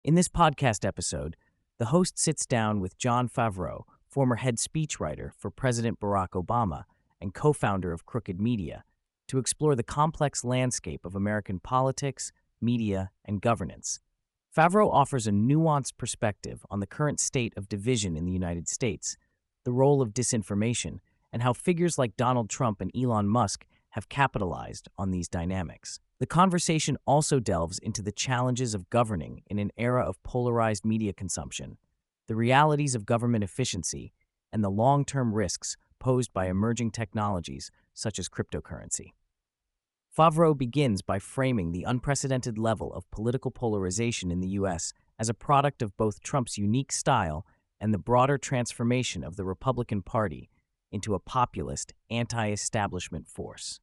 In this podcast episode, the host sits down with Jon Favreau, former head speechwriter for President Barack Obama and co-founder of Crooked Media, to explore the complex landscape of American politics, media, and governance. Favreau offers a nuanced perspective on the current state of division in the United States, the role of disinformation, and how figures like Donald Trump and Elon Musk have capitalized on these dynamics. The conversation also delves into the challenges of governing in an era of polarized media consumption, the realities of government efficiency, and the long-term risks posed by emerging technologies such as cryptocurrency. Favreau begins by framing the unprecedented level of political polarization in the U.S. as a product of both Trump's unique style and the broader transformation of the Republican Party into a populist, anti-establishment force.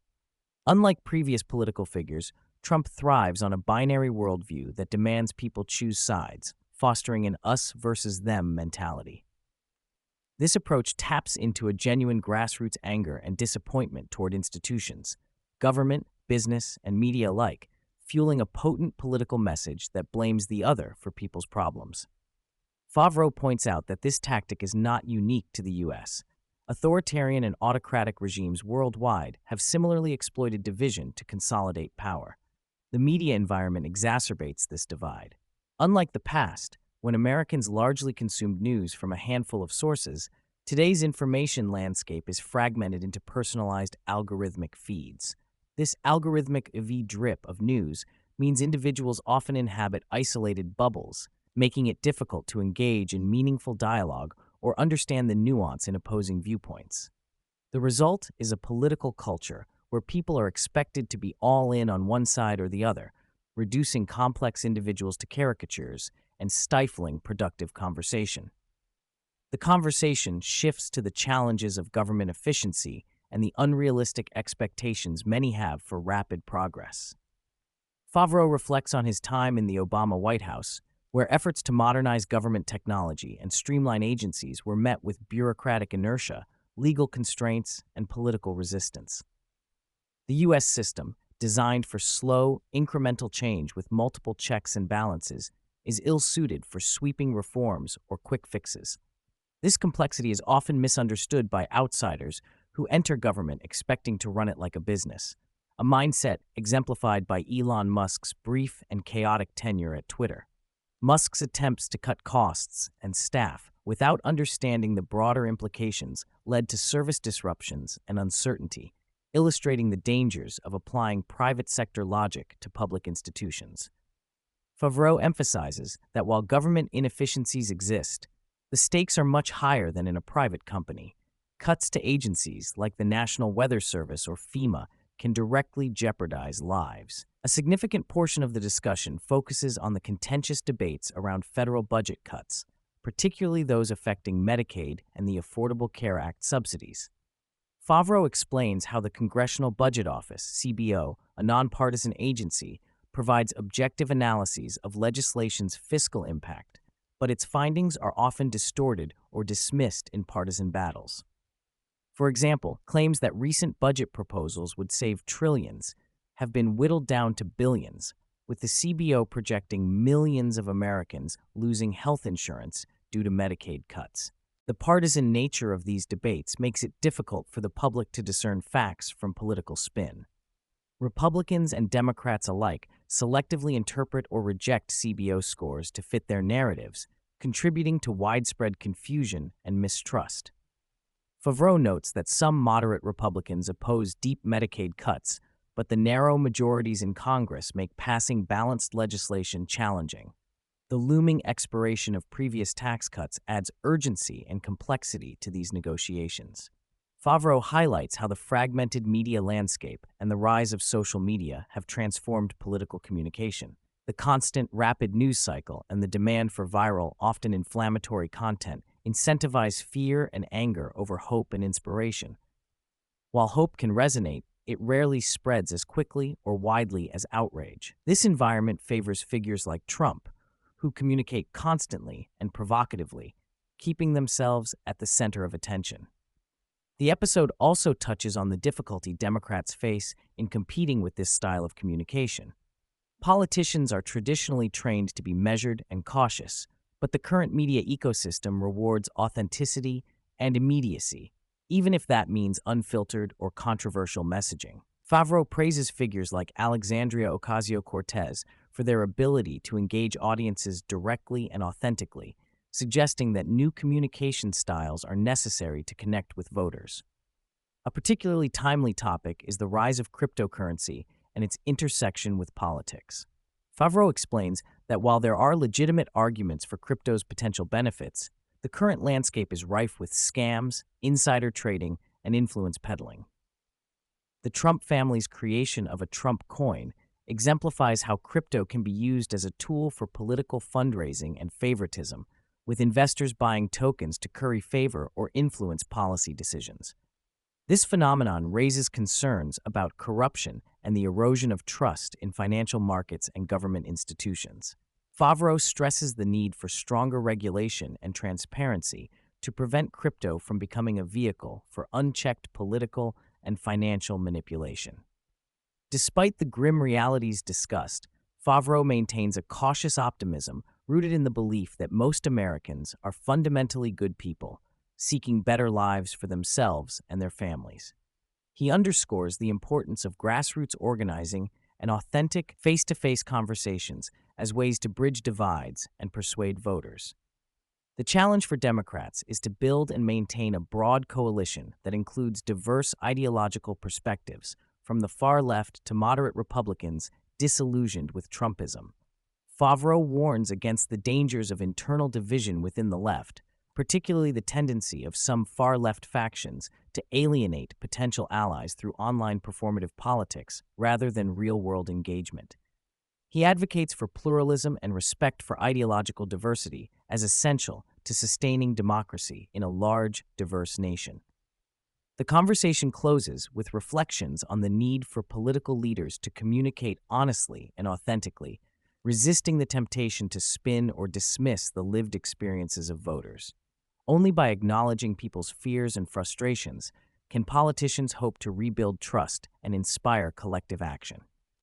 Unlike previous political figures, Trump thrives on a binary worldview that demands people choose sides, fostering an us versus them mentality. This approach taps into a genuine grassroots anger and disappointment toward institutions, government, business, and media alike, fueling a potent political message that blames the other for people's problems. Favreau points out that this tactic is not unique to the U.S. Authoritarian and autocratic regimes worldwide have similarly exploited division to consolidate power. The media environment exacerbates this divide. Unlike the past, when Americans largely consumed news from a handful of sources, today's information landscape is fragmented into personalized algorithmic feeds. This algorithmic drip of news means individuals often inhabit isolated bubbles, making it difficult to engage in meaningful dialogue or understand the nuance in opposing viewpoints. The result is a political culture where people are expected to be all in on one side or the other, reducing complex individuals to caricatures and stifling productive conversation. The conversation shifts to the challenges of government efficiency and the unrealistic expectations many have for rapid progress. Favreau reflects on his time in the Obama White House, where efforts to modernize government technology and streamline agencies were met with bureaucratic inertia, legal constraints, and political resistance. The U.S. system, designed for slow, incremental change with multiple checks and balances, is ill-suited for sweeping reforms or quick fixes. This complexity is often misunderstood by outsiders who enter government expecting to run it like a business, a mindset exemplified by Elon Musk's brief and chaotic tenure at Twitter. Musk's attempts to cut costs and staff without understanding the broader implications led to service disruptions and uncertainty, illustrating the dangers of applying private sector logic to public institutions. Favreau emphasizes that while government inefficiencies exist, the stakes are much higher than in a private company. Cuts to agencies like the National Weather Service or FEMA can directly jeopardize lives. A significant portion of the discussion focuses on the contentious debates around federal budget cuts, particularly those affecting Medicaid and the Affordable Care Act subsidies. Favreau explains how the Congressional Budget Office, CBO, a nonpartisan agency, provides objective analyses of legislation's fiscal impact, but its findings are often distorted or dismissed in partisan battles. For example, claims that recent budget proposals would save trillions have been whittled down to billions, with the CBO projecting millions of Americans losing health insurance due to Medicaid cuts. The partisan nature of these debates makes it difficult for the public to discern facts from political spin. Republicans and Democrats alike selectively interpret or reject CBO scores to fit their narratives, contributing to widespread confusion and mistrust. Favreau notes that some moderate Republicans oppose deep Medicaid cuts, but the narrow majorities in Congress make passing balanced legislation challenging. The looming expiration of previous tax cuts adds urgency and complexity to these negotiations. Favreau highlights how the fragmented media landscape and the rise of social media have transformed political communication. The constant, rapid news cycle and the demand for viral, often inflammatory content incentivize fear and anger over hope and inspiration. While hope can resonate, it rarely spreads as quickly or widely as outrage. This environment favors figures like Trump, who communicate constantly and provocatively, keeping themselves at the center of attention. The episode also touches on the difficulty Democrats face in competing with this style of communication. Politicians are traditionally trained to be measured and cautious, but the current media ecosystem rewards authenticity and immediacy, even if that means unfiltered or controversial messaging. Favreau praises figures like Alexandria Ocasio-Cortez for their ability to engage audiences directly and authentically, suggesting that new communication styles are necessary to connect with voters. A particularly timely topic is the rise of cryptocurrency and its intersection with politics. Favreau explains that while there are legitimate arguments for crypto's potential benefits, the current landscape is rife with scams, insider trading, and influence peddling. The Trump family's creation of a Trump coin exemplifies how crypto can be used as a tool for political fundraising and favoritism, with investors buying tokens to curry favor or influence policy decisions. This phenomenon raises concerns about corruption and the erosion of trust in financial markets and government institutions. Favreau stresses the need for stronger regulation and transparency to prevent crypto from becoming a vehicle for unchecked political and financial manipulation. Despite the grim realities discussed, Favreau maintains a cautious optimism rooted in the belief that most Americans are fundamentally good people, seeking better lives for themselves and their families. He underscores the importance of grassroots organizing and authentic face-to-face conversations as ways to bridge divides and persuade voters. The challenge for Democrats is to build and maintain a broad coalition that includes diverse ideological perspectives, from the far left to moderate Republicans disillusioned with Trumpism. Favreau warns against the dangers of internal division within the left, particularly the tendency of some far-left factions to alienate potential allies through online performative politics rather than real-world engagement. He advocates for pluralism and respect for ideological diversity as essential to sustaining democracy in a large, diverse nation. The conversation closes with reflections on the need for political leaders to communicate honestly and authentically, resisting the temptation to spin or dismiss the lived experiences of voters. Only by acknowledging people's fears and frustrations can politicians hope to rebuild trust and inspire collective action.